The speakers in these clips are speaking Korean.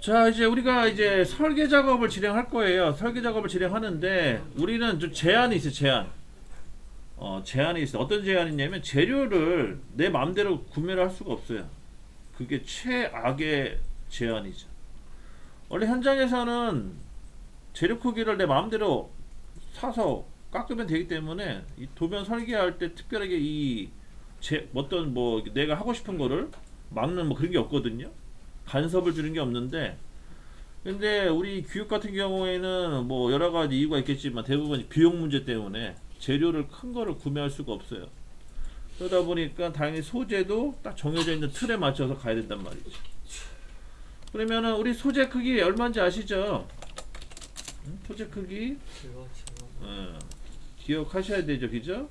자, 이제 우리가 이제 설계 작업을 진행할 거예요. 설계 작업을 진행하는데 우리는 좀 제한이 있어요. 제한이 있어. 어떤 제한이 있냐면 재료를 내 마음대로 구매를 할 수가 없어요. 그게 최악의 제한이죠. 원래 현장에서는 재료 크기를 내 마음대로 사서 깎으면 되기 때문에 이 도면 설계할 때 특별하게 어떤 뭐 내가 하고 싶은 거를 막는 뭐 그런 게 없거든요. 간섭을 주는 게 없는데, 근데 우리 교육 같은 경우에는 뭐 여러 가지 이유가 있겠지만 대부분 비용 문제 때문에 재료를 큰 거를 구매할 수가 없어요. 그러다 보니까 당연히 소재도 딱 정해져 있는 틀에 맞춰서 가야 된단 말이죠. 그러면은 우리 소재 크기 얼마인지 아시죠? 소재 크기 기억하셔야 되죠, 그죠?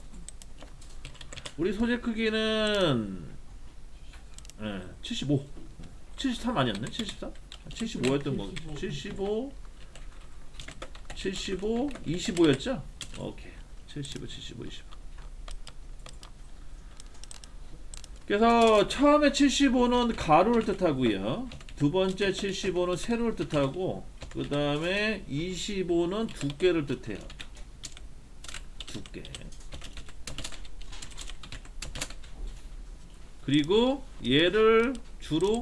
우리 소재 크기는 75, 73 아니었네? 73? 75였던 거. 75, 25였죠? 오케이. 75, 25. 그래서 처음에 75는 가로를 뜻하고요. 두 번째 75는 세로를 뜻하고, 그 다음에 25는 두께를 뜻해요. 두께. 그리고 얘를 주로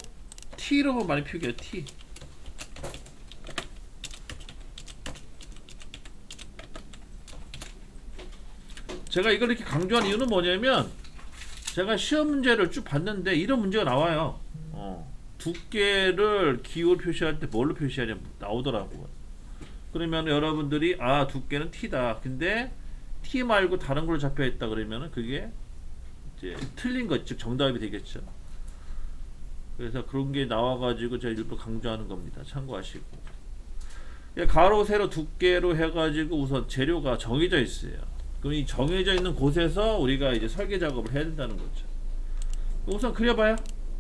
T로 많이 표기해요. T. 제가 이걸 이렇게 강조한 이유는 뭐냐면, 제가 시험 문제를 쭉 봤는데 이런 문제가 나와요. 두께를 기호를 표시할 때 뭘로 표시하냐 나오더라고요. 그러면 여러분들이 두께는 T다. 근데 T 말고 다른 걸로 잡혀 있다 그러면은 그게 이제 틀린 것, 즉 정답이 되겠죠. 그래서 그런 게 나와가지고 제가 일부러 강조하는 겁니다. 참고하시고. 가로, 세로, 두께로 해가지고 우선 재료가 정해져 있어요. 그럼 이 정해져 있는 곳에서 우리가 이제 설계 작업을 해야 된다는 거죠. 우선 그려봐요.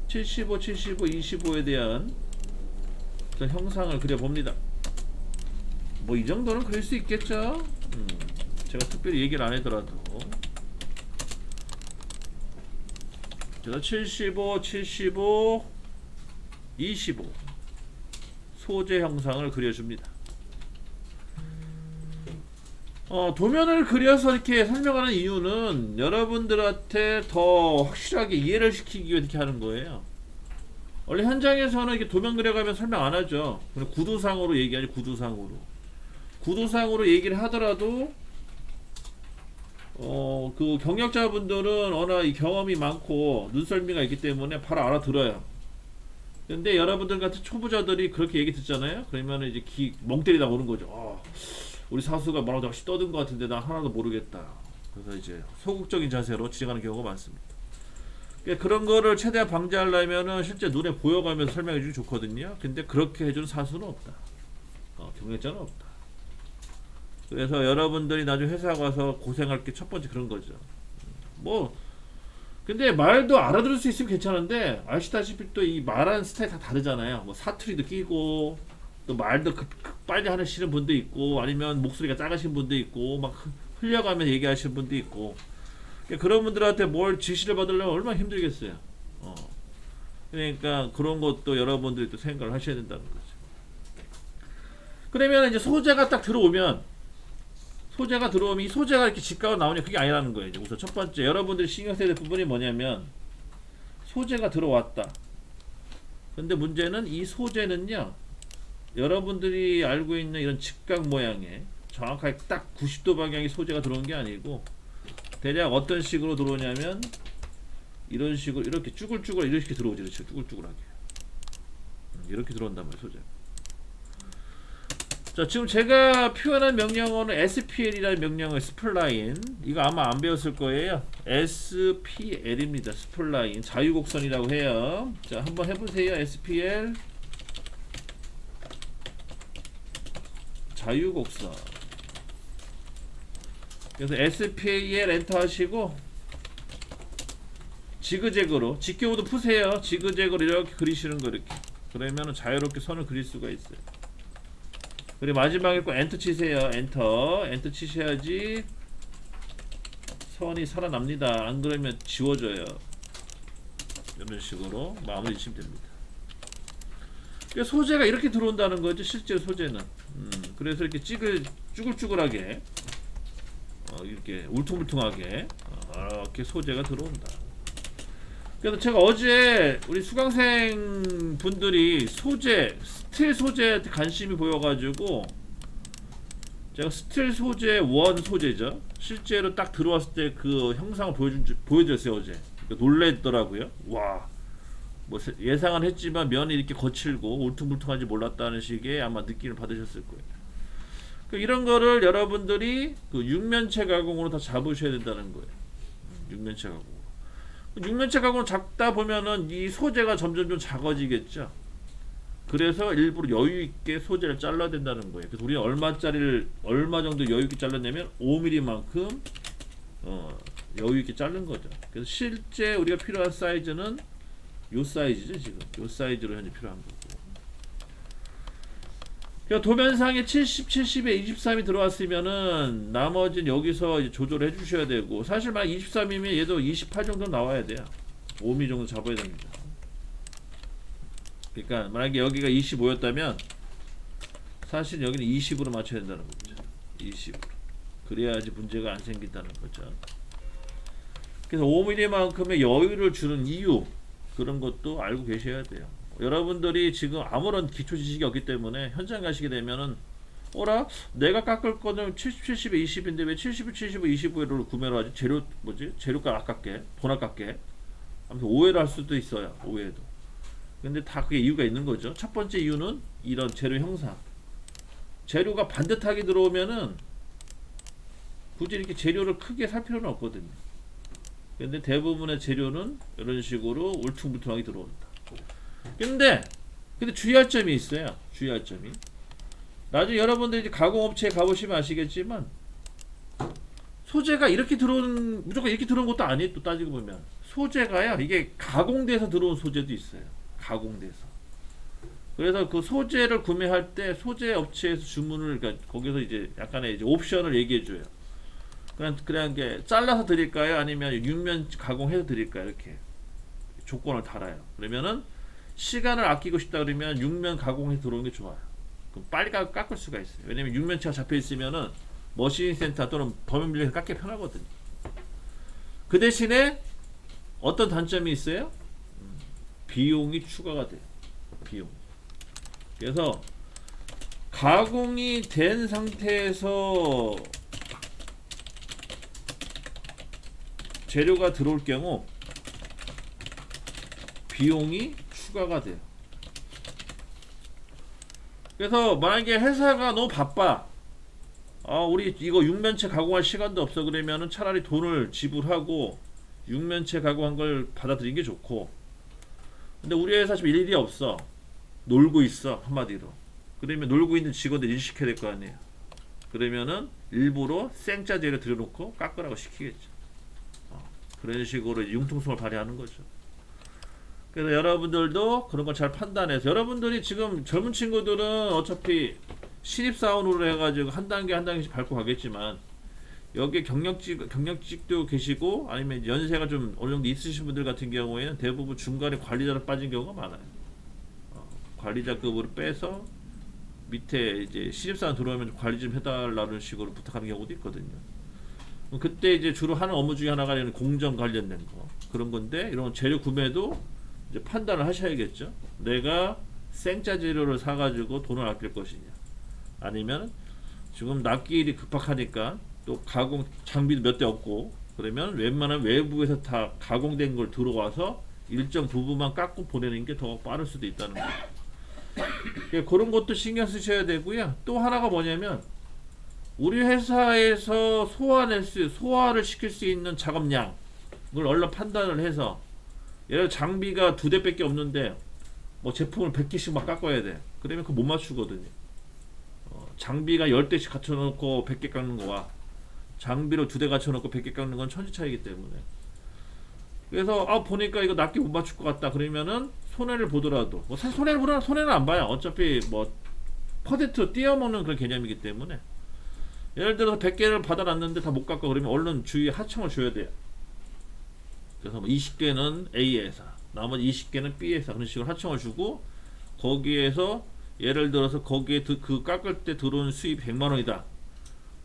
75, 75, 25에 대한 형상을 그려봅니다. 뭐 이 정도는 그릴 수 있겠죠. 제가 특별히 얘기를 안 하더라도. 그래서 75, 75, 25 소재 형상을 그려줍니다. 도면을 그려서 이렇게 설명하는 이유는 여러분들한테 더 확실하게 이해를 시키기 위해 이렇게 하는 거예요. 원래 현장에서는 이렇게 도면 그려가면 설명 안 하죠. 그냥 구도상으로 얘기하지, 구도상으로 얘기를 하더라도 그 경력자분들은 워낙 이 경험이 많고 눈썰미가 있기 때문에 바로 알아들어요. 근데 여러분들 같은 초보자들이 그렇게 얘기 듣잖아요. 그러면 이제 멍 때리다 오는 거죠. 우리 사수가 뭐라고 다시 떠든 것 같은데 나 하나도 모르겠다. 그래서 이제 소극적인 자세로 진행하는 경우가 많습니다. 그런 거를 최대한 방지하려면은 실제 눈에 보여가면서 설명해 주기 좋거든요. 근데 그렇게 해주는 사수는 없다. 경력자는 없다. 그래서 여러분들이 나중에 회사 가서 고생할 게 첫 번째 그런 거죠. 근데 말도 알아들을 수 있으면 괜찮은데, 아시다시피 또 이 말하는 스타일이 다 다르잖아요. 뭐 사투리도 끼고, 또 말도 빨리 하시는 분도 있고, 아니면 목소리가 작으신 분도 있고, 막 흘려가면서 얘기하시는 분도 있고, 그런 분들한테 뭘 지시를 받으려면 얼마나 힘들겠어요. 그러니까 그런 것도 여러분들이 또 생각을 하셔야 된다는 거죠. 그러면 이제 소재가 딱 들어오면 이 소재가 이렇게 직각으로 나오냐, 그게 아니라는 거예요. 이제 우선 첫 번째 여러분들이 신경 써야 될 부분이 뭐냐면, 소재가 들어왔다. 근데 문제는 이 소재는요, 여러분들이 알고 있는 이런 직각 모양의 정확하게 딱 90도 방향의 소재가 들어온 게 아니고, 대략 어떤 식으로 들어오냐면 이런 식으로 이렇게 쭈글쭈글 이렇게 들어오죠. 그렇죠? 쭈글쭈글하게 이렇게 들어온단 말이에요, 소재. 자, 지금 제가 표현한 명령어는 SPL이라는 명령어, 스플라인. 이거 아마 안 배웠을 거예요. SPL입니다. 스플라인. 자유곡선이라고 해요. 자, 한번 해보세요. SPL. 자유곡선. 그래서 SPL 엔터 하시고, 지그재그로, 직경우도 푸세요. 지그재그로 이렇게 그리시는 거, 이렇게. 그러면 자유롭게 선을 그릴 수가 있어요. 그리고 마지막에 꼭 엔터 치세요. 엔터 치셔야지 선이 살아납니다. 안 그러면 지워져요. 이런 식으로 마무리 지시면 됩니다. 소재가 이렇게 들어온다는 거죠. 실제 소재는. 그래서 이렇게 쭈글쭈글하게 이렇게 울퉁불퉁하게 이렇게 소재가 들어온다. 그래서 제가 어제 우리 수강생 분들이 스틸 소재에 관심이 보여가지고 제가 스틸 소재 원 소재죠. 실제로 딱 들어왔을 때 그 형상을 보여드렸어요 어제. 그러니까 놀랬더라고요. 와, 뭐 예상은 했지만 면이 이렇게 거칠고 울퉁불퉁한지 몰랐다는 식의 아마 느낌을 받으셨을 거예요. 이런 거를 여러분들이 그 육면체 가공으로 다 잡으셔야 된다는 거예요. 육면체 가공. 육면체 가공을 잡다 보면은 이 소재가 점점 좀 작아지겠죠. 그래서 일부러 여유 있게 소재를 잘라야 된다는 거예요. 그래서 우리는 얼마 정도 여유 있게 잘랐냐면 5mm만큼 여유 있게 자른 거죠. 그래서 실제 우리가 필요한 사이즈는 요 사이즈죠. 지금 요 사이즈로 현재 필요한 거고. 그러니까 도면상에 70, 70에 23이 들어왔으면은 나머지는 여기서 이제 조절해 주셔야 되고, 사실 만약 23이면 얘도 28 정도 나와야 돼요. 5mm 정도 잡아야 됩니다. 그러니까 만약에 여기가 25였다면 사실 여기는 20으로 맞춰야 된다는 거죠. 20으로. 그래야지 문제가 안 생긴다는 거죠. 그래서 5mm만큼의 여유를 주는 이유, 그런 것도 알고 계셔야 돼요. 여러분들이 지금 아무런 기초 지식이 없기 때문에 현장 가시게 되면은 내가 깎을 거는 70, 70에 20인데 왜 70, 75, 25를 구매를 하지? 재료가 아깝게, 돈 아깝게. 아무튼 오해를 할 수도 있어요. 오해도. 근데 다 그게 이유가 있는 거죠. 첫 번째 이유는 이런 재료 형상. 재료가 반듯하게 들어오면은 굳이 이렇게 재료를 크게 살 필요는 없거든요. 근데 대부분의 재료는 이런 식으로 울퉁불퉁하게 들어온다. 근데 주의할 점이 있어요. 주의할 점이. 나중에 여러분들이 이제 가공업체에 가보시면 아시겠지만 소재가 이렇게 무조건 이렇게 들어온 것도 아니에요. 또 따지고 보면 소재가요, 이게 가공돼서 들어온 소재도 있어요. 가공돼서. 그래서 그 소재를 구매할 때 소재 업체에서 주문을, 그러니까 거기서 이제 약간의 이제 옵션을 얘기해줘요. 그냥 게 잘라서 드릴까요? 아니면 육면 가공해서 드릴까요? 이렇게 조건을 달아요. 그러면은 시간을 아끼고 싶다 그러면 육면 가공해서 들어오는 게 좋아요. 그럼 빨리 깎을 수가 있어요. 왜냐면 육면체가 잡혀 있으면은 머신 센터 또는 범용 밀리에서 깎기 편하거든요. 그 대신에 어떤 단점이 있어요? 비용이 추가가 돼요. 비용. 그래서 가공이 된 상태에서 재료가 들어올 경우 비용이 추가가 돼요. 그래서 만약에 회사가 너무 바빠, 우리 이거 육면체 가공할 시간도 없어, 그러면은 차라리 돈을 지불하고 육면체 가공한 걸 받아들이는 게 좋고, 근데 우리 회사 지금 일이 없어, 놀고 있어, 한마디로. 그러면 놀고 있는 직원들 일시켜야 될 거 아니에요. 그러면은 일부러 생짜 재료 들여놓고 깎으라고 시키겠죠. 그런 식으로 융통성을 발휘하는 거죠. 그래서 여러분들도 그런 걸 잘 판단해서, 여러분들이 지금 젊은 친구들은 어차피 신입사원으로 해가지고 한 단계 한 단계씩 밟고 가겠지만, 여기에 경력직도 계시고 아니면 연세가 좀 어느 정도 있으신 분들 같은 경우에는 대부분 중간에 관리자로 빠진 경우가 많아요. 관리자급으로 빼서 밑에 이제 신입사원 들어오면 관리 좀 해달라는 식으로 부탁하는 경우도 있거든요. 그때 이제 주로 하는 업무 중에 하나가 공정 관련된 거, 그런 건데, 이런 재료 구매도 이제 판단을 하셔야겠죠. 내가 생짜 재료를 사가지고 돈을 아낄 것이냐, 아니면 지금 납기일이 급박하니까 또 가공 장비도 몇 대 없고, 그러면 웬만한 외부에서 다 가공된 걸 들어와서 일정 부분만 깎고 보내는 게 더 빠를 수도 있다는 거예요. 그런 것도 신경 쓰셔야 되고요. 또 하나가 뭐냐면, 우리 회사에서 소화를 시킬 수 있는 작업량을 얼른 판단을 해서, 예를 들어 장비가 2대밖에 없는데 뭐 제품을 100개씩 막 깎아야 돼. 그러면 그거 못 맞추거든요. 장비가 10대씩 갖춰놓고 100개 깎는 거와 장비로 2대 갖춰놓고 100개 깎는 건 천지 차이기 때문에, 그래서 보니까 이거 납기 못 맞출 것 같다 그러면은 손해를 보더라도, 뭐 사실 손해는 안 봐요. 어차피 뭐 퍼센트 띄어먹는 그런 개념이기 때문에, 예를 들어서 100개를 받아놨는데 다 못 깎아 그러면 얼른 주위에 하청을 줘야 돼요. 그래서 뭐 20개는 A 회사, 나머지 20개는 B 회사, 그런 식으로 하청을 주고 거기에서 예를 들어서 거기에 그 깎을 때 들어온 수입 100만 원이다.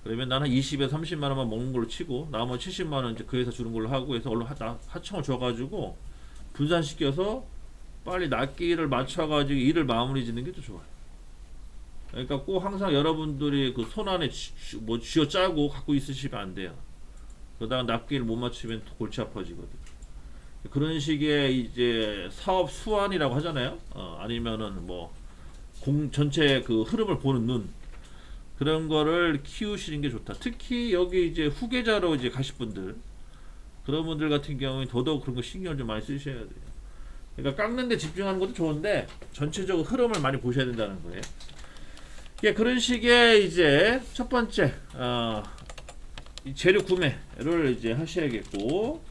그러면 나는 20에서 30만 원만 먹는 걸로 치고 나머지 70만 원 이제 그 회사 주는 걸로 하고 해서 얼른 하청을 줘가지고 분산시켜서 빨리 납기를 맞춰가지고 일을 마무리 짓는 게 더 좋아요. 그러니까 꼭 항상 여러분들이 그 손안에 쥐어 짜고 갖고 있으시면 안 돼요. 그러다가 납기를 못 맞추면 골치 아파지거든. 그런 식의 이제 사업 수완이라고 하잖아요. 아니면은 뭐 전체 그 흐름을 보는 눈, 그런 거를 키우시는 게 좋다. 특히 여기 이제 후계자로 이제 가실 분들, 그런 분들 같은 경우에 더더욱 그런 거 신경을 좀 많이 쓰셔야 돼요. 그러니까 깎는 데 집중하는 것도 좋은데 전체적으로 흐름을 많이 보셔야 된다는 거예요. 예, 그런 식의 이제 첫 번째 이 재료 구매를 이제 하셔야겠고,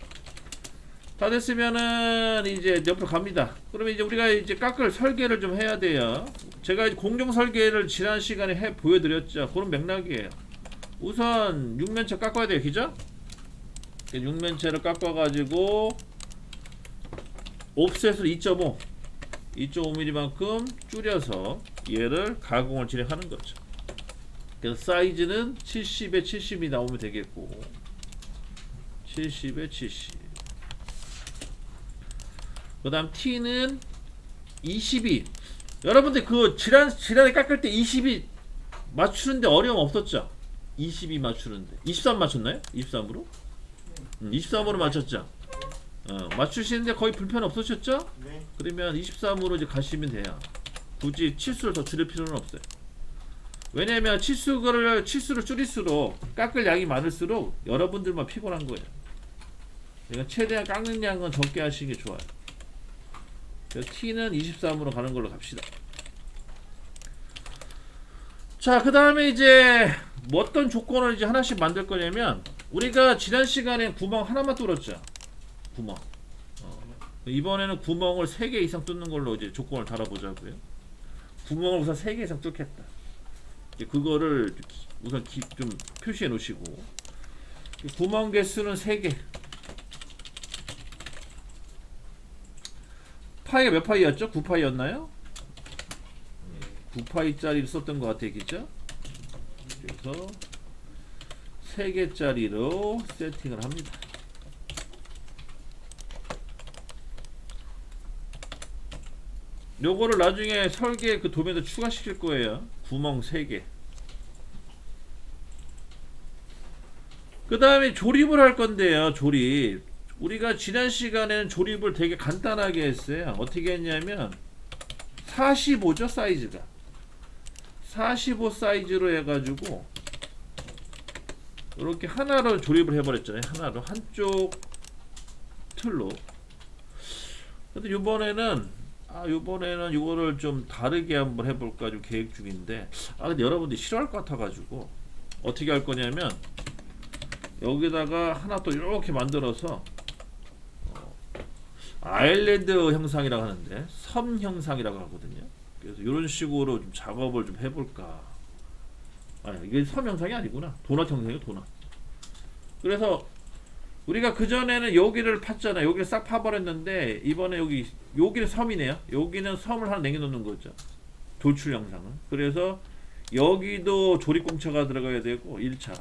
다 됐으면은 이제 옆으로 갑니다. 그러면 이제 우리가 이제 깎을 설계를 좀 해야 돼요. 제가 이제 공정 설계를 지난 시간에 해 보여드렸죠. 그런 맥락이에요. 우선 육면체 깎아야 돼요, 그죠? 육면체를 깎아가지고 옵셋을 2.5mm만큼 줄여서 얘를 가공을 진행하는 거죠. 그래서 사이즈는 70에 70이 나오면 되겠고, 70에 70. 그 다음 T는 22. 여러분들 그 지난해 깎을 때 22 맞추는데 어려움 없었죠? 22 맞추는데 23 맞췄나요? 23으로? 23으로 맞췄죠? 맞추시는데 거의 불편 없으셨죠? 네. 그러면 23으로 이제 가시면 돼요. 굳이 치수를 더 줄일 필요는 없어요. 왜냐면 치수를 줄일수록 깎을 양이 많을수록 여러분들만 피곤한 거예요. 그러니까 최대한 깎는 양은 적게 하시는 게 좋아요. 그래서 T는 23으로 가는 걸로 갑시다. 자, 그 다음에 이제 뭐 어떤 조건을 이제 하나씩 만들 거냐면, 우리가 지난 시간에 구멍 하나만 뚫었죠. 구멍. 이번에는 구멍을 3개 이상 뚫는 걸로 이제 조건을 달아보자고요. 구멍을 우선 3개 이상 뚫겠다. 그거를 우선 좀 표시해 놓으시고, 구멍 개수는 3개. 파이가 몇 파이였죠? 9파이였나요? 9파이짜리를 썼던 것 같아요, 그죠? 그래서 3개짜리로 세팅을 합니다. 요거를 나중에 설계 그 도면에 추가시킬 거예요. 구멍 3개. 그 다음에 조립을 할 건데요. 조립. 우리가 지난 시간에는 조립을 되게 간단하게 했어요. 어떻게 했냐면 45죠, 사이즈가. 45 사이즈로 해가지고 이렇게 하나로 조립을 해버렸잖아요. 하나로, 한쪽 틀로. 근데 이번에는 이거를 좀 다르게 한번 해볼까 좀 계획 중인데, 근데 여러분들이 싫어할 것 같아가지고 어떻게 할 거냐면, 여기다가 하나 또 이렇게 만들어서 아일랜드 형상이라고 하는데, 섬 형상이라고 하거든요. 그래서 이런 식으로 좀 작업을 좀 해볼까. 이게 섬 형상이 아니구나. 도넛 형상이에요, 도넛. 그래서 우리가 그전에는 여기를 팠잖아요. 여기를 싹 파버렸는데, 이번에 여기는 섬이네요. 여기는 섬을 하나 남겨놓는 거죠. 돌출 형상은. 그래서 여기도 조립공차가 들어가야 되고, 1차.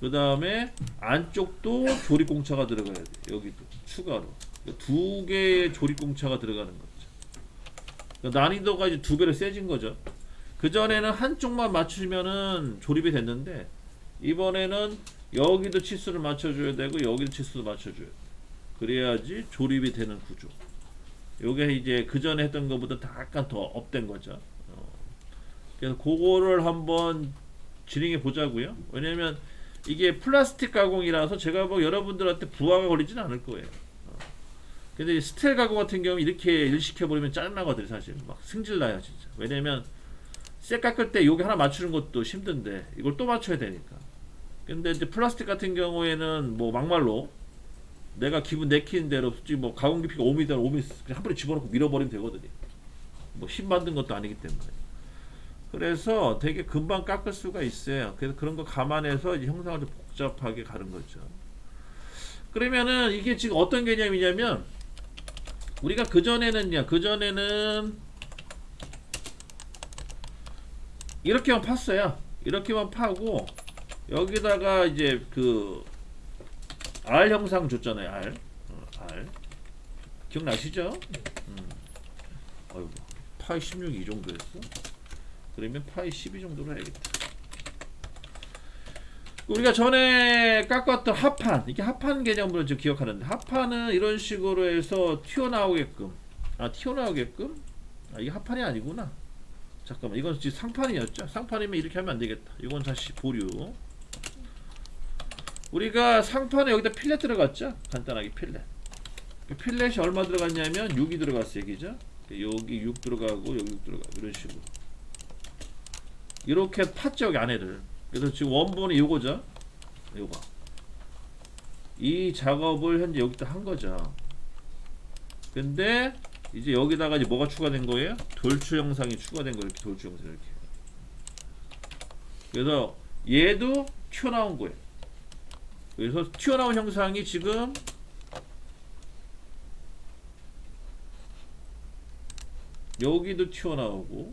그 다음에 안쪽도 조립공차가 들어가야 돼요. 여기도 추가로 2개의 조립공차가 들어가는 거죠. 난이도가 이제 2배로 세진 거죠. 그전에는 한쪽만 맞추면은 조립이 됐는데, 이번에는 여기도 치수를 맞춰줘야 되고 여기도 치수도 맞춰줘야 돼. 그래야지 조립이 되는 구조. 요게 이제 그전에 했던 것보다 다 약간 더 업된 거죠. 그래서 그거를 한번 진행해 보자고요. 왜냐면 이게 플라스틱 가공이라서 제가 뭐 여러분들한테 부하가 걸리진 않을 거예요. 근데 스틸 가공 같은 경우 이렇게 일 시켜버리면 짜증나거든요, 사실. 막 승질나요, 진짜. 왜냐면 쇠 깎을 때 여기 하나 맞추는 것도 힘든데 이걸 또 맞춰야 되니까. 근데 이제 플라스틱 같은 경우에는 뭐 막말로 내가 기분 내키는 대로, 솔직히 뭐 가공 깊이가 5mm면 5mm 그냥 한 번에 집어넣고 밀어버리면 되거든요. 뭐 힘 만든 것도 아니기 때문에. 그래서 되게 금방 깎을 수가 있어요. 그래서 그런 거 감안해서 이제 형상을 좀 복잡하게 가는 거죠. 그러면은 이게 지금 어떤 개념이냐면, 우리가 그전에는 이렇게만 팠어요. 이렇게만 파고 여기다가 이제 그 R 형상 줬잖아요. R 기억나시죠? 어이구, 파이 16 이 정도 했어? 그러면 파이 12 정도로 해야겠다. 우리가 전에 깎았던 합판, 이게 합판 개념으로 좀 기억하는데, 합판은 이런 식으로 해서 튀어나오게끔, 이게 합판이 아니구나. 잠깐만, 이건 지금 상판이었죠? 상판이면 이렇게 하면 안 되겠다. 이건 다시 보류. 우리가 상판에 여기다 필렛 들어갔죠? 간단하게 필렛. 필렛이 얼마 들어갔냐면 6이 들어갔어요. 그죠? 여기 6 들어가고 여기 6 들어가고 이런 식으로 이렇게 팠죠. 여기 안에를. 그래서 지금 원본이 요거죠. 요거. 이 작업을 현재 여기다 한 거죠. 근데 이제 여기다가 이제 뭐가 추가된 거예요? 돌출 형상이 추가된 거예요. 이렇게 돌출 형상 이렇게. 그래서 얘도 튀어나온 거예요. 그래서 튀어나온 형상이 지금 여기도 튀어나오고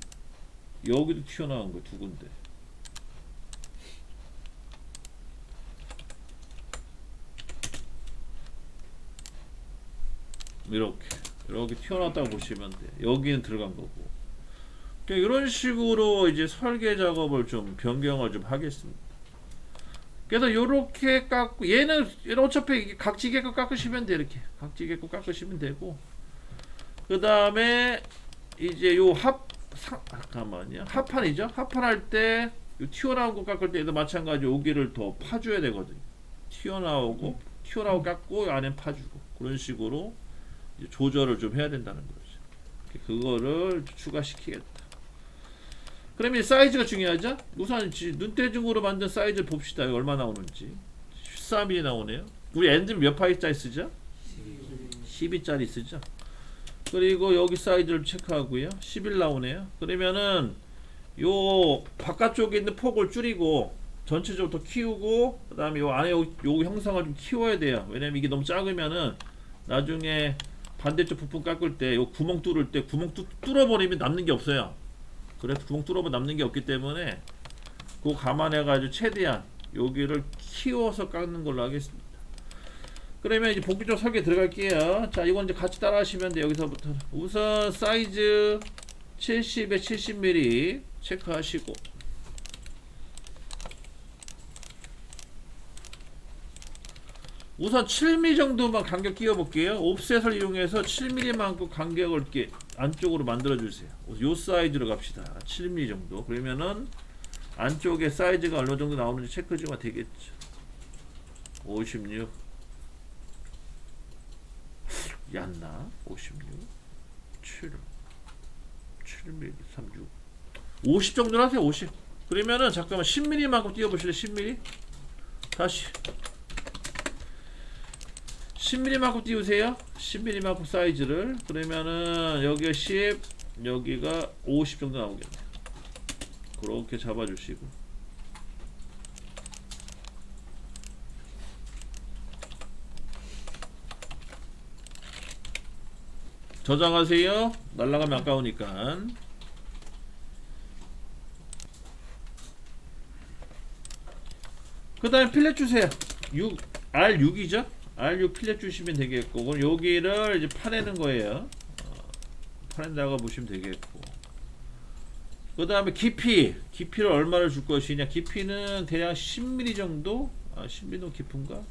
여기도 튀어나온 거 두 군데. 이렇게 튀어나왔다고 보시면 돼. 여기는 들어간 거고. 그러니까 이런 식으로 이제 설계 작업을 좀 변경을 좀 하겠습니다. 그래서 요렇게 깎고 얘는 어차피 각지게끔 깎으시면 돼. 이렇게 각지게끔 깎으시면 되고, 그 다음에 이제 요 잠깐만요. 합판이죠. 합판할 때 튀어나온 거 깎을 때도 마찬가지로 여기를 더 파줘야 되거든요. 튀어나오고 깎고 안에 파주고 그런 식으로 이제 조절을 좀 해야 된다는 거죠. 그거를 추가시키겠다. 그러면 사이즈가 중요하죠. 우선 눈대중으로 만든 사이즈를 봅시다. 얼마 나오는지. 14mm 나오네요. 우리 엔드 몇 파이짜리 쓰죠? 12짜리 쓰죠. 그리고 여기 사이즈를 체크하고요. 11 나오네요. 그러면은 요 바깥쪽에 있는 폭을 줄이고 전체적으로 더 키우고, 그 다음에 요 안에 요 형상을 좀 키워야 돼요. 왜냐면 이게 너무 작으면은 나중에 반대쪽 부품 깎을 때 요 구멍 뚫을 때 구멍 뚫어버리면 남는 게 없어요. 그래서 구멍 뚫어버리면 남는 게 없기 때문에 그거 감안해가지고 최대한 여기를 키워서 깎는 걸로 하겠습니다. 그러면 이제 본격적으로 설계 들어갈게요. 자, 이건 이제 같이 따라 하시면 돼요. 여기서부터 우선 사이즈 70에 70mm 체크하시고, 우선 7mm 정도만 간격 끼워 볼게요. 옵셋을 이용해서 7mm만큼 간격을 이렇게 안쪽으로 만들어 주세요. 요 사이즈로 갑시다. 7mm 정도. 그러면은 안쪽에 사이즈가 어느 정도 나오는지 체크 좀 되겠죠. 56 얕나? 56 7mm 36 50 정도로 하세요. 50. 그러면은 잠깐만 10mm만큼 띄워 보실래요? 10mm 다시 10mm만큼 띄우세요. 10mm만큼 사이즈를. 그러면은 여기가 10, 여기가 50 정도 나오겠네요. 그렇게 잡아주시고, 저장하세요. 날라가면 아까우니까. 그 다음에 필렛 주세요. R6이죠? R6 필렛 주시면 되겠고, 그럼 여기를 이제 파내는 거예요. 파낸다고 보시면 되겠고, 그 다음에 깊이를 얼마를 줄 것이냐. 깊이는 대략 10mm 정도. 10mm 너무 깊은가?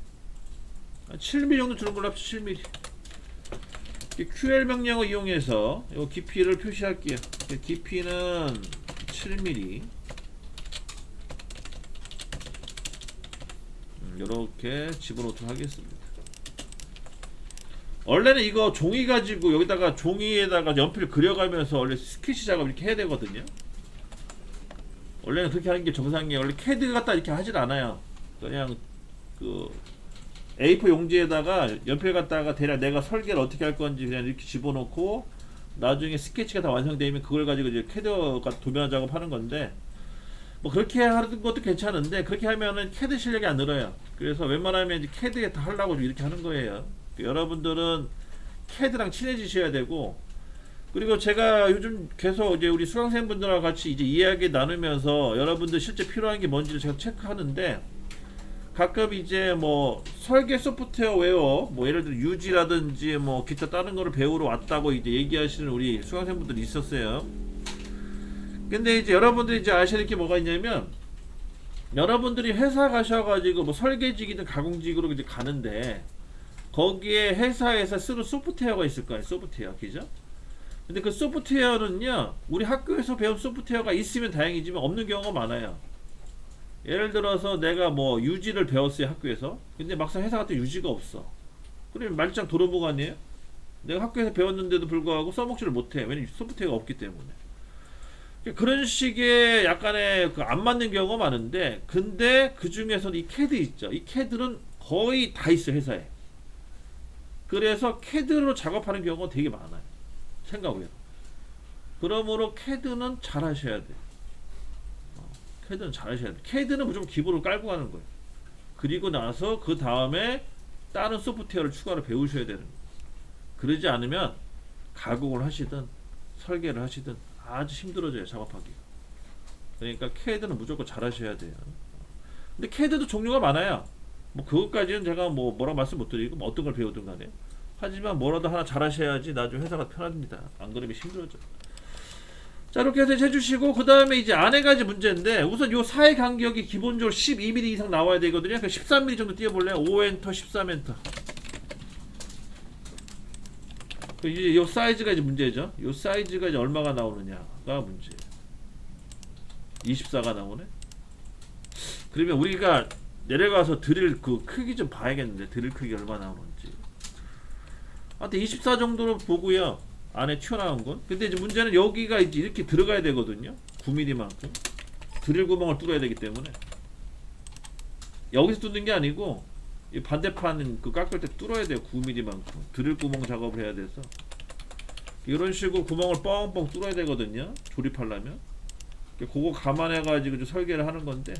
7mm 정도 주는 걸로 합시다. 7mm. QL 명령을 이용해서 이 깊이를 표시할게요. 깊이는 7mm. 이렇게 집어넣도록 하겠습니다. 원래는 이거 종이 가지고 여기다가 종이에다가 연필 그려가면서 원래 스케치 작업 이렇게 해야 되거든요. 원래는 그렇게 하는 게 정상이에요. 원래 캐드 갖다 이렇게 하질 않아요. 그냥 그 A4 용지에다가 연필 갖다가 대략 내가 설계를 어떻게 할 건지 그냥 이렇게 집어넣고, 나중에 스케치가 다 완성되면 그걸 가지고 이제 캐드가 도면 작업하는 건데, 뭐 그렇게 하는 것도 괜찮은데 그렇게 하면은 캐드 실력이 안 늘어요. 그래서 웬만하면 이제 캐드에 다 하려고 이렇게 하는 거예요. 여러분들은 캐드랑 친해지셔야 되고, 그리고 제가 요즘 계속 이제 우리 수강생분들하고 같이 이제 이야기 나누면서 여러분들 실제 필요한 게 뭔지를 제가 체크하는데, 가끔 이제 뭐 설계 소프트웨어 뭐 예를 들어 유지라든지 뭐 기타 다른 거를 배우러 왔다고 이제 얘기하시는 우리 수강생분들이 있었어요. 근데 이제 여러분들이 이제 아셔야 될 게 뭐가 있냐면, 여러분들이 회사 가셔가지고 뭐 설계직이든 가공직으로 이제 가는데, 거기에 회사에서 쓰는 소프트웨어가 있을 거예요. 소프트웨어, 그죠? 근데 그 소프트웨어는요, 우리 학교에서 배운 소프트웨어가 있으면 다행이지만 없는 경우가 많아요. 예를 들어서 내가 뭐 유지를 배웠어요, 학교에서. 근데 막상 회사 갔더니 유지가 없어. 그러면 말짱 도루묵 아니에요? 내가 학교에서 배웠는데도 불구하고 써먹지를 못해. 왜냐면 소프트웨어가 없기 때문에. 그런 식의 약간의 그 안 맞는 경우가 많은데, 근데 그 중에서도 이 캐드 있죠. 이 캐드는 거의 다 있어, 회사에. 그래서 캐드로 작업하는 경우가 되게 많아요. 생각외로. 그러므로 캐드는 잘 하셔야 돼요. 캐드는 잘 하셔야 돼요. 캐드는 무조건 기본으로 깔고 가는 거예요. 그리고 나서 그 다음에 다른 소프트웨어를 추가로 배우셔야 되는 거예요. 그러지 않으면 가공을 하시든 설계를 하시든 아주 힘들어져요, 작업하기가. 그러니까 캐드는 무조건 잘 하셔야 돼요. 근데 캐드도 종류가 많아요. 뭐 그것까지는 제가 뭐라 말씀 못 드리고, 뭐 어떤 걸 배우든 간에. 하지만 뭐라도 하나 잘 하셔야지 나중에 회사가 편합니다. 안 그러면 힘들어져. 자, 이렇게 해서 해주시고, 그 다음에 이제 안에 가지 문제인데, 우선 요 사이 간격이 기본적으로 12mm 이상 나와야 되거든요. 그 13mm 정도 띄워볼래요? 5엔터, 13엔터. 이제 요 사이즈가 이제 문제죠. 요 사이즈가 이제 얼마가 나오느냐가 문제예요. 24가 나오네. 그러면 우리가 내려가서 드릴 그 크기 좀 봐야겠는데, 드릴 크기 얼마 나오는지. 하여튼 24 정도로 보고요. 안에 튀어나온 건. 근데 이제 문제는 여기가 이제 이렇게 들어가야 되거든요. 9mm만큼. 드릴 구멍을 뚫어야 되기 때문에. 여기서 뚫는 게 아니고, 이 반대판 그 깎을 때 뚫어야 돼요. 9mm만큼. 드릴 구멍 작업을 해야 돼서. 이런 식으로 구멍을 뻥뻥 뚫어야 되거든요. 조립하려면. 그거 감안해가지고 좀 설계를 하는 건데,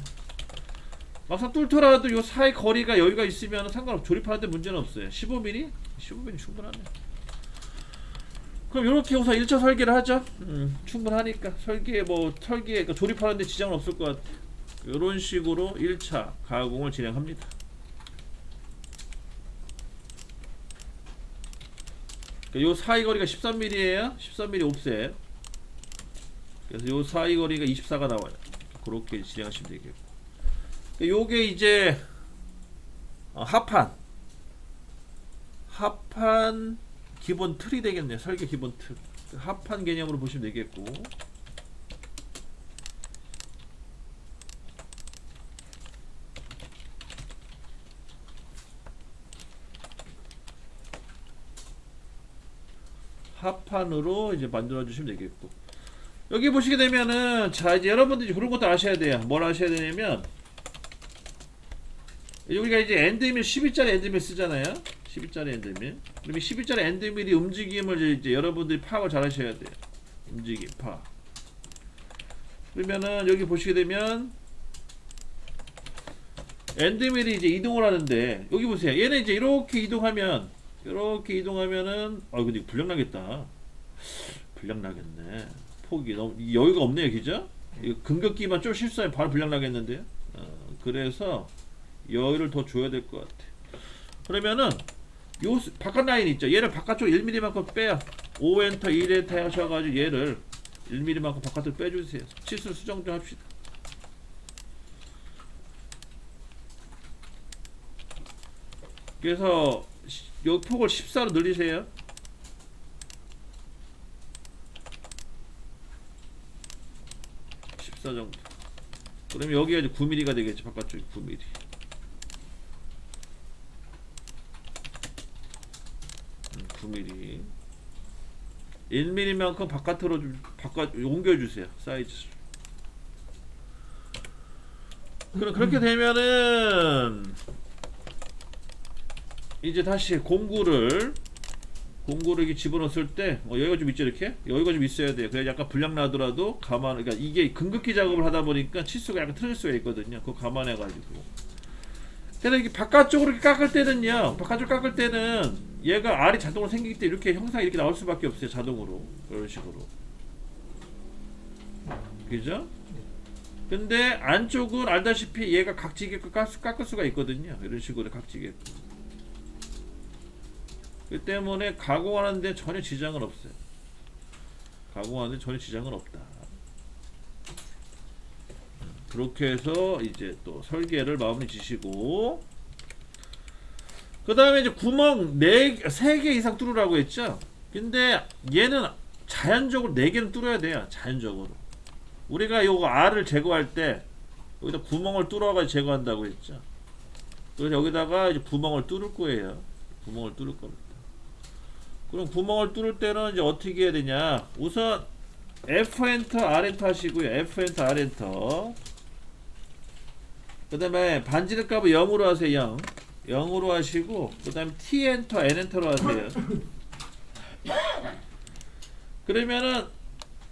막상 뚫더라도 요 사이 거리가 여유가 있으면 상관없, 조립하는데 문제는 없어요. 15mm? 15mm 충분하네. 그럼 이렇게 우선 1차 설계를 하죠. 충분하니까. 그러니까 조립하는데 지장은 없을 것 같아. 이런 식으로 1차 가공을 진행합니다. 그러니까 요 사이 거리가 13mm예요. 13mm 옵셋. 그래서 요 사이 거리가 24가 나와요. 그렇게 진행하시면 되겠고. 요게 이제 합판 기본 틀이 되겠네요. 설계 기본 틀. 합판 개념으로 보시면 되겠고. 합판으로 이제 만들어 주시면 되겠고. 여기 보시게 되면은, 자, 이제 여러분들이 그런 것도 아셔야 돼요. 뭘 아셔야 되냐면, 여기가 이제 엔드밀 12짜리 엔드밀 쓰잖아요. 12짜리 엔드밀. 그러면 12짜리 엔드밀이 움직임을 이제 여러분들이 파악을 잘 하셔야 돼요. 움직임 파악. 그러면은 여기 보시게 되면 엔드밀이 이제 이동을 하는데, 여기 보세요. 얘는 이제 이렇게 이동하면은 근데 이거 불량 나겠다. 불량 나겠네. 폭이 너무 여유가 없네요, 그죠? 이거 금격기만 좀 실수하면 바로 불량 나겠는데요. 그래서 여유를 더 줘야 될 것 같아. 그러면은 요 바깥 라인 있죠. 얘를 바깥쪽 1mm만큼 빼요. 5엔터 1엔터 하셔가지고 얘를 1mm만큼 바깥으로 빼주세요. 치수 수정 좀 합시다. 그래서 요 폭을 14로 늘리세요. 14 정도. 그러면 여기가 이제 9mm가 되겠지. 바깥쪽이 9mm. 9mm. 1mm만큼 바깥으로 옮겨주세요. 사이즈를. 그럼 그렇게 되면은 이제 다시 공구를 이렇게 집어넣었을 때 여기가 좀 있죠. 이렇게 여기가 좀 있어야 돼요. 그래야 약간 불량 나더라도 그러니까 이게 금극기 작업을 하다 보니까 치수가 약간 틀릴 수가 있거든요. 그거 감안해 가지고. 그래서 이게 바깥쪽으로 이렇게 깎을 때는요, 바깥쪽 깎을 때는 얘가 R이 자동으로 생기기 때문에 이렇게 형상이 이렇게 나올 수밖에 없어요. 자동으로. 이런 식으로. 그죠? 근데 안쪽은 알다시피 얘가 각지게끔 깎을 수가 있거든요. 이런 식으로 각지게끔. 그 때문에 가공하는데 전혀 지장은 없어요. 가공하는데 전혀 지장은 없다. 그렇게 해서 이제 또 설계를 마무리 지시고, 그 다음에 이제 구멍 3개 이상 뚫으라고 했죠. 근데 얘는 자연적으로 4개는 뚫어야 돼요. 자연적으로. 우리가 요거 R을 제거할 때 여기다 구멍을 뚫어가지고 제거한다고 했죠. 그래서 여기다가 이제 구멍을 뚫을 거예요. 구멍을 뚫을 겁니다. 그럼 구멍을 뚫을 때는 이제 어떻게 해야 되냐. 우선 F 엔터 R 엔터 하시고요. F 엔터 R 엔터. 그 다음에 반지름 값을 0으로 하세요. 0. 0으로 하시고, 그 다음에 T 엔터 N 엔터로 하세요. 그러면은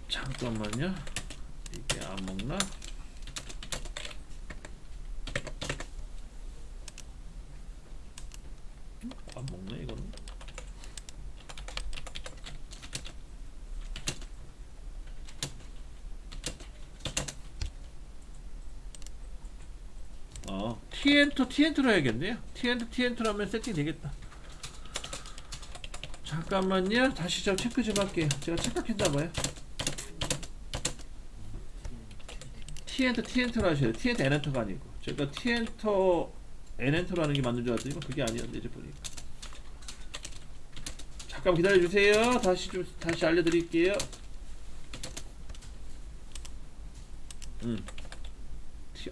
잠깐만요. 이게 안 먹나? 안 먹네 이거는. T 엔터로 해야겠네요. T 엔터로 하면 세팅 되겠다. 잠깐만요. 다시 저 체크 좀 할게요. 제가 착각했나봐요. T엔터로 하셔야 돼요. T엔터 N엔터가 아니고. 제가 T엔터 N엔터로 하는 게 맞는 줄 알았더니 그게 아니었네. 이제 보니까. 잠깐 기다려주세요. 다시 알려드릴게요.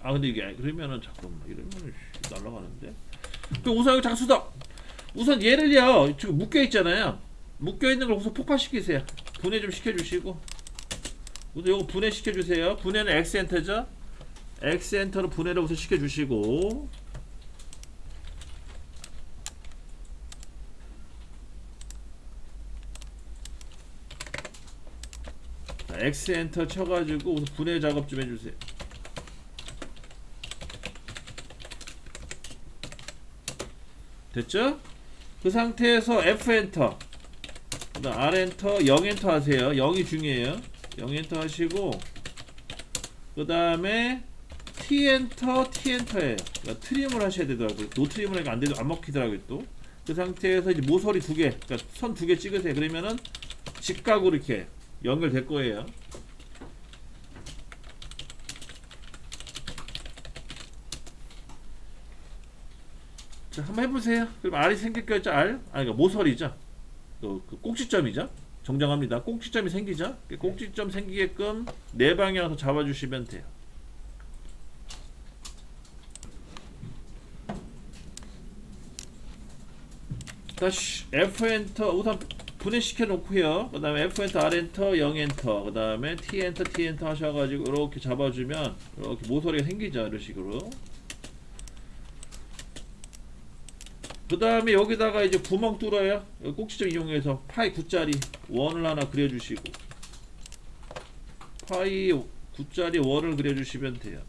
근데 이게 그러면은 잠깐만 이러면은 날라가는데. 그 우선 이거 장수다. 우선 얘를요 지금 묶여 있잖아요. 묶여 있는 걸 우선 폭파시키세요. 분해 좀 시켜주시고. 우선 요거 분해 시켜주세요. 분해는 X 엔터죠. X 엔터로 분해를 우선 시켜주시고. 자, X 엔터 쳐가지고 우선 분해 작업 좀 해주세요. 됐죠? 그 상태에서 F 엔터, 그다음 R 엔터, 0 엔터 하세요. 0이 중요해요. 0 엔터 하시고, 그 다음에 T 엔터, T 엔터예요. 그러니까 트림을 하셔야 되더라고요. 노 트림을 하니까 안 되도 안 먹히더라고요. 또 그 상태에서 이제 모서리 2개, 그러니까 선 2개 찍으세요. 그러면은 직각으로 이렇게 연결될 거예요. 자, 한번 해보세요. 그럼 R이 생길 거죠, R? 그러니까 모서리죠. 그 꼭지점이죠. 정정합니다. 꼭지점이 생기죠. 꼭지점 생기게끔 네 방향으로 잡아주시면 돼요. 다시 F 엔터 우선 분해시켜 놓고요. 그 다음에 F 엔터, R 엔터, 0 엔터, 그 다음에 T 엔터, T 엔터 하셔가지고 이렇게 잡아주면 이렇게 모서리가 생기죠. 이런 식으로. 그 다음에 여기다가 이제 구멍 뚫어요. 여기 꼭지점 이용해서 파이 9짜리 원을 하나 그려주시고, 파이 9짜리 원을 그려주시면 돼요.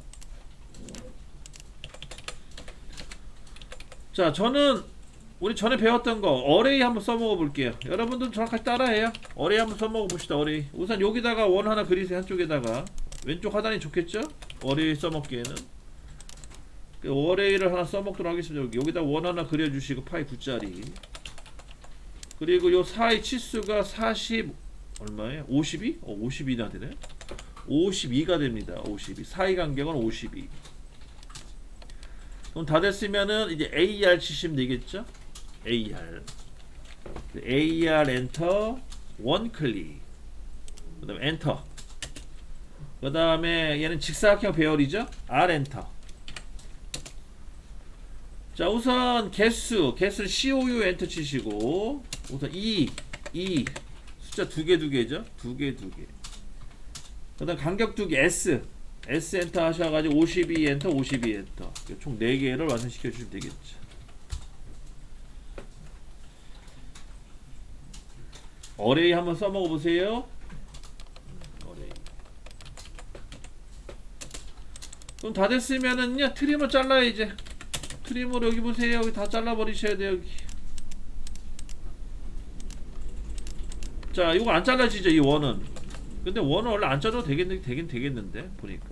자, 저는 우리 전에 배웠던 거 어레이 한번 써먹어 볼게요. 여러분들 저랑 같이 따라해요. 어레이 한번 써먹어 봅시다. 어레이. 우선 여기다가 원 하나 그리세요. 한쪽에다가. 왼쪽 하단이 좋겠죠? 어레이 써먹기에는. 어레이를 하나 써먹도록 하겠습니다. 여기다 원 하나 그려주시고, 파이 9짜리. 그리고 요 사이 치수가 40 얼마예요? 52? 52나 되네. 52가 됩니다. 52. 사이 간격은 52. 그럼 다 됐으면은 이제 AR 치시면 되겠죠? AR 엔터, 원 클릭. 그 다음에 엔터. 그 다음에 얘는 직사각형 배열이죠? R 엔터. 자, 우선 개수를 COU 엔터 치시고, 우선 2 숫자 2개죠? 2개. 그 다음 간격 2개 S 엔터 하셔가지고 52 엔터, 52 엔터. 총 4개를 완성시켜 주시면 되겠죠. 어레이 한번 써먹어 보세요. 어레이. 그럼 다 됐으면은요, 트림을 잘라요. 이제 트림으로 여기 보세요. 여기 다 잘라버리셔야 돼요. 여기 자, 이거 안 잘라지죠, 이 원은. 근데 원은 원래 안 잘라도 되겠는데 보니까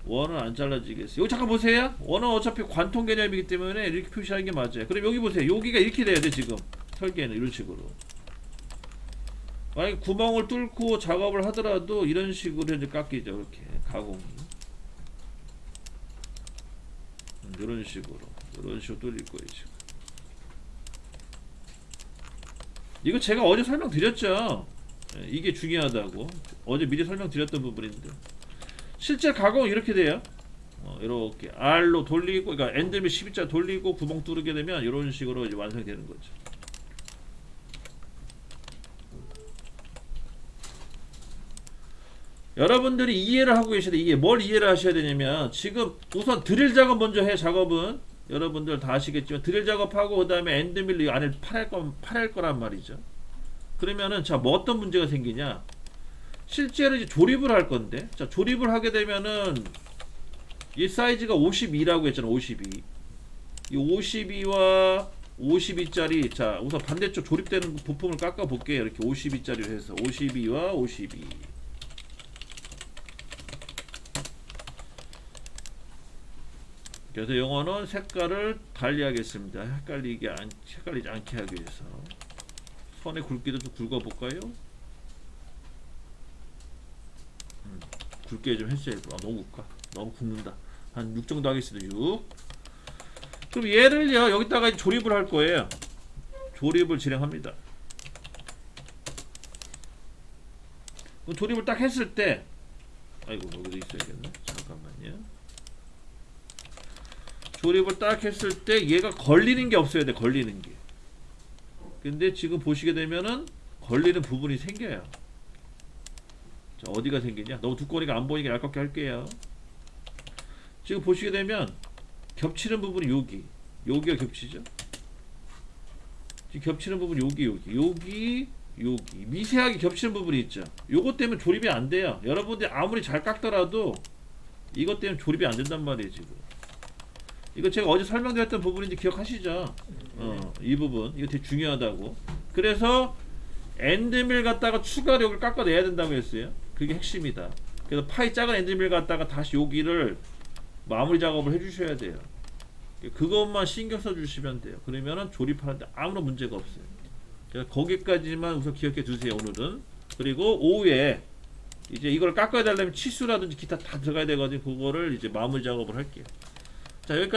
원은 안 잘라지겠어요. 여기 잠깐 보세요. 원은 어차피 관통 개념이기 때문에 이렇게 표시하는 게 맞아요. 그럼 여기 보세요. 여기가 이렇게 돼야 돼 지금 설계는 이런 식으로. 만약에 구멍을 뚫고 작업을 하더라도 이런 식으로 이제 깎이죠. 이렇게 가공이 이런 식으로 뚫릴 거예요 지금. 이거 제가 어제 설명드렸죠. 이게 중요하다고 어제 미리 설명드렸던 부분인데 실제 가공은 이렇게 돼요. 이렇게 R로 돌리고, 그러니까 엔드밀 12자 돌리고 구멍 뚫게 되면 이런 식으로 이제 완성이 되는 거죠. 여러분들이 이해를 하고 계시는데 이게 뭘 이해를 하셔야 되냐면 지금 우선 드릴 작업 먼저 해. 작업은 여러분들 다 아시겠지만 드릴 작업하고 그 다음에 엔드밀로 이 안을 파낼 거란 말이죠. 그러면은 자, 뭐 어떤 문제가 생기냐? 실제로 이제 조립을 할 건데, 자, 조립을 하게 되면은 이 사이즈가 52라고 했잖아. 52. 이 52와 52짜리, 자, 우선 반대쪽 조립되는 부품을 깎아 볼게요. 이렇게 52짜리로 해서 52와 52. 그래서 영어는 색깔을 달리하겠습니다. 헷갈리지 않게 하기 위해서. 선의 굵기도 좀 굵어볼까요? 굵게 좀 했어야 돼. 너무 굵다. 너무 굵는다. 한 6 정도 하겠습니다. 6. 그럼 얘를요, 여기다가 조립을 할 거예요. 조립을 진행합니다. 그럼 조립을 딱 했을 때, 아이고, 여기도 있어야겠네. 잠깐만요. 조립을 딱 했을 때 얘가 걸리는 게 없어야 돼. 걸리는 게. 근데 지금 보시게 되면은 걸리는 부분이 생겨요. 자, 어디가 생기냐? 너무 두꺼우니까 안 보이게 얇게 할게요. 지금 보시게 되면 겹치는 부분이 여기가 겹치죠. 지금 겹치는 부분이 여기 미세하게 겹치는 부분이 있죠. 요것 때문에 조립이 안 돼요. 여러분들이 아무리 잘 깎더라도 이것 때문에 조립이 안 된단 말이에요. 지금 이거 제가 어제 설명드렸던 부분인지 기억하시죠? 이 부분 이거 되게 중요하다고. 그래서 엔드밀 갖다가 추가로 여기를 깎아내야 된다고 했어요. 그게 핵심이다. 그래서 파이 작은 엔드밀 갖다가 다시 여기를 마무리 작업을 해주셔야 돼요. 그것만 신경 써주시면 돼요. 그러면은 조립하는데 아무런 문제가 없어요. 그래서 거기까지만 우선 기억해 두세요. 오늘은. 그리고 오후에 이제 이걸 깎아야 되려면 치수라든지 기타 다 들어가야 되거든요. 그거를 이제 마무리 작업을 할게요. 자, 여기까지.